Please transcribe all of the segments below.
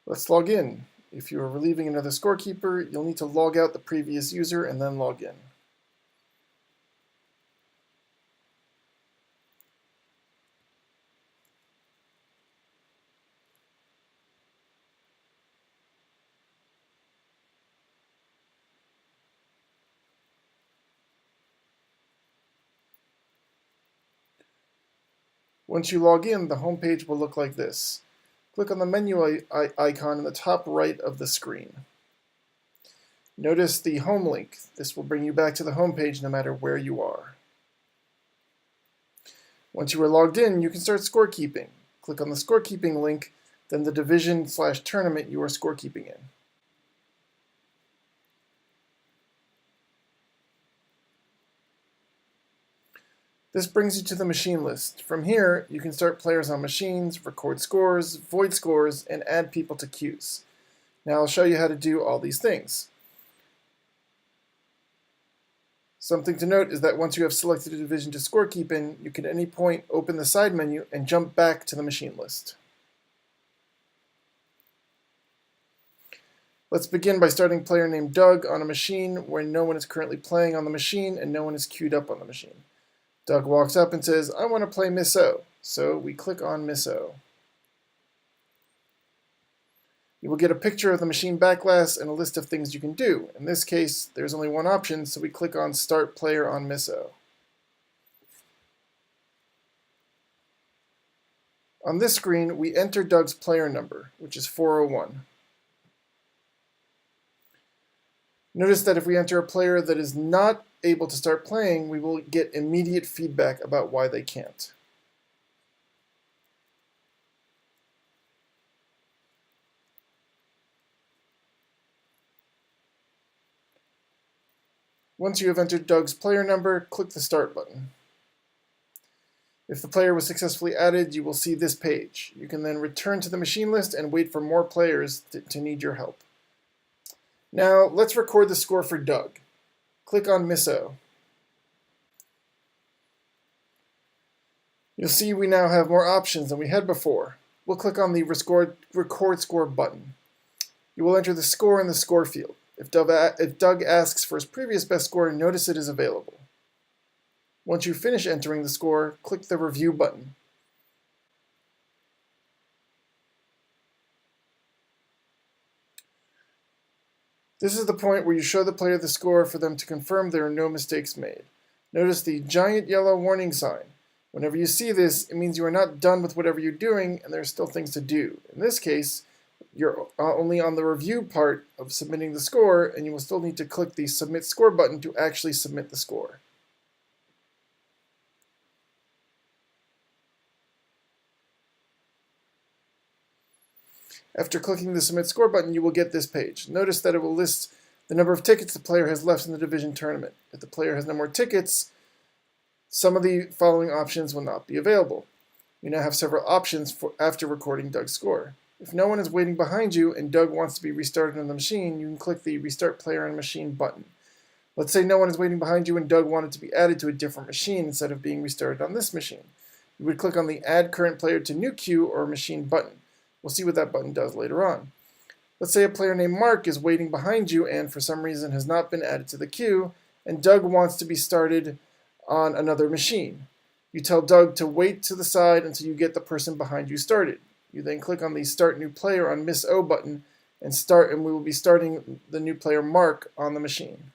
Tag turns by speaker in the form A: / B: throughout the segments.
A: Let's log in. If you are relieving another scorekeeper, you'll need to log out the previous user and then log in. Once you log in, the home page will look like this. Click on the menu icon in the top right of the screen. Notice the home link. This will bring you back to the home page no matter where you are. Once you are logged in, you can start scorekeeping. Click on the scorekeeping link, then the division/tournament you are scorekeeping in. This brings you to the machine list. From here, you can start players on machines, record scores, void scores, and add people to queues. Now I'll show you how to do all these things. Something to note is that once you have selected a division to scorekeep in, you can at any point open the side menu and jump back to the machine list. Let's begin by starting a player named Doug on a machine where no one is currently playing on the machine and no one is queued up on the machine. Doug walks up and says, "I want to play Miss O," so we click on Miss O. You will get a picture of the machine backglass and a list of things you can do. In this case, there's only one option, so we click on Start Player on Miss O. On this screen, we enter Doug's player number, which is 401. Notice that if we enter a player that is not able to start playing, we will get immediate feedback about why they can't. Once you have entered Doug's player number, click the Start button. If the player was successfully added, you will see this page. You can then return to the machine list and wait for more players to need your help. Now, let's record the score for Doug. Click on Miss O. You'll see we now have more options than we had before. We'll click on the Record Score button. You will enter the score in the score field. If Doug asks for his previous best score, notice it is available. Once you finish entering the score, click the Review button. This is the point where you show the player the score for them to confirm there are no mistakes made. Notice the giant yellow warning sign. Whenever you see this, it means you are not done with whatever you're doing and there are still things to do. In this case, you're only on the review part of submitting the score, and you will still need to click the Submit Score button to actually submit the score. After clicking the Submit Score button, you will get this page. Notice that it will list the number of tickets the player has left in the division tournament. If the player has no more tickets, some of the following options will not be available. You now have several options after recording Doug's score. If no one is waiting behind you and Doug wants to be restarted on the machine, you can click the Restart Player on Machine button. Let's say no one is waiting behind you and Doug wanted to be added to a different machine instead of being restarted on this machine. You would click on the Add Current Player to New Queue or Machine button. We'll see what that button does later on. Let's say a player named Mark is waiting behind you and for some reason has not been added to the queue, and Doug wants to be started on another machine. You tell Doug to wait to the side until you get the person behind you started. You then click on the Start New Player on Miss O button and we will be starting the new player Mark on the machine.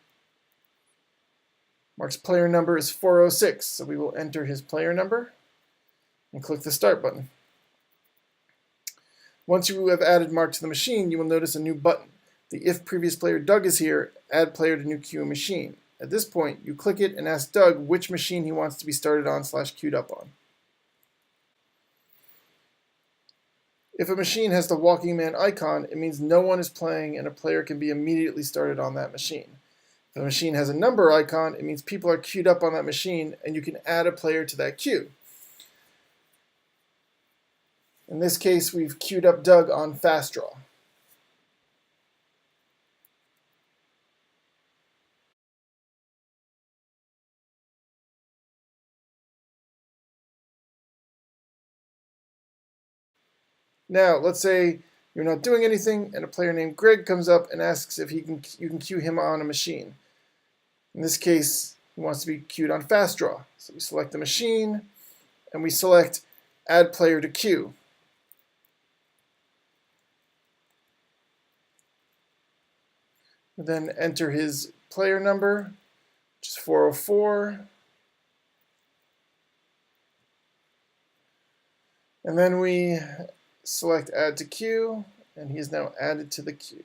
A: Mark's player number is 406, so we will enter his player number and click the Start button. Once you have added Mark to the machine, you will notice a new button. The If Previous Player Doug is here, Add Player to New Queue Machine. At this point, you click it and ask Doug which machine he wants to be started on/queued up on. If a machine has the walking man icon, it means no one is playing and a player can be immediately started on that machine. If a machine has a number icon, it means people are queued up on that machine and you can add a player to that queue. In this case, we've queued up Doug on Fast Draw. Now, let's say you're not doing anything, and a player named Greg comes up and asks if you can queue him on a machine. In this case, he wants to be queued on fast draw. So we select the machine, and we select add player to queue. We then enter his player number, which is 404. And then we select add to queue, and he is now added to the queue.